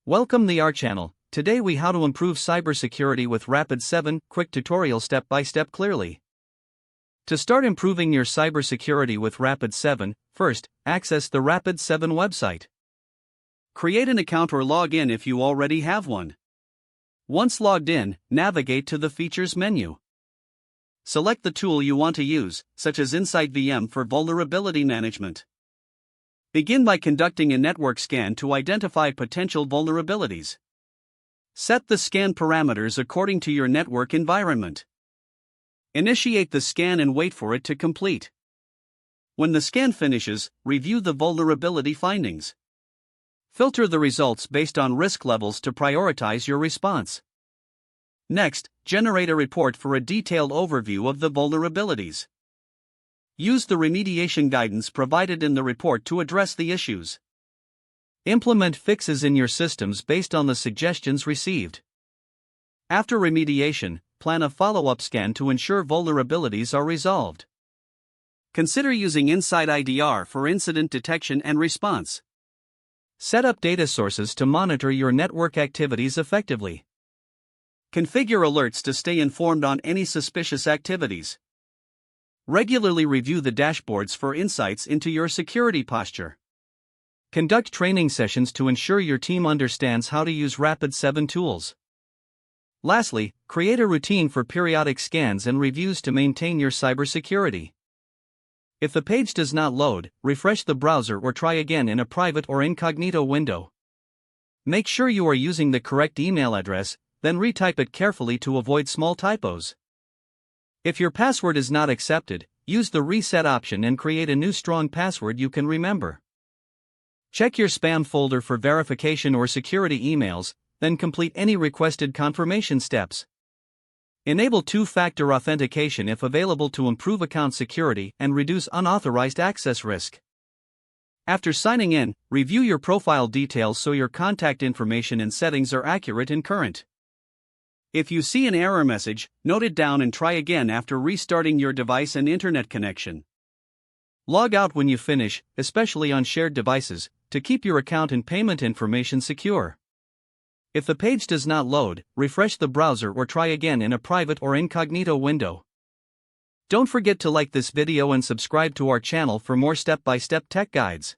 Welcome to our channel. Today we how to improve cybersecurity with Rapid7, quick tutorial step by step clearly. To start improving your cybersecurity with Rapid7, first, access the Rapid7 website. Create an account or log in if you already have one. Once logged in, navigate to the Features menu. Select the tool you want to use, such as Insight VM for vulnerability management. Begin by conducting a network scan to identify potential vulnerabilities. Set the scan parameters according to your network environment. Initiate the scan and wait for it to complete. When the scan finishes, review the vulnerability findings. Filter the results based on risk levels to prioritize your response. Next, generate a report for a detailed overview of the vulnerabilities. Use the remediation guidance provided in the report to address the issues. Implement fixes in your systems based on the suggestions received. After remediation, plan a follow-up scan to ensure vulnerabilities are resolved. Consider using Insight IDR for incident detection and response. Set up data sources to monitor your network activities effectively. Configure alerts to stay informed on any suspicious activities. Regularly review the dashboards for insights into your security posture. Conduct training sessions to ensure your team understands how to use Rapid7 tools. Lastly, create a routine for periodic scans and reviews to maintain your cybersecurity. If the page does not load, refresh the browser or try again in a private or incognito window. Make sure you are using the correct email address, then retype it carefully to avoid small typos. If your password is not accepted, use the reset option and create a new strong password you can remember. Check your spam folder for verification or security emails, then complete any requested confirmation steps. Enable two-factor authentication if available to improve account security and reduce unauthorized access risk. After signing in, review your profile details so your contact information and settings are accurate and current. If you see an error message, note it down and try again after restarting your device and internet connection. Log out when you finish, especially on shared devices, to keep your account and payment information secure. If the page does not load, refresh the browser or try again in a private or incognito window. Don't forget to like this video and subscribe to our channel for more step-by-step tech guides.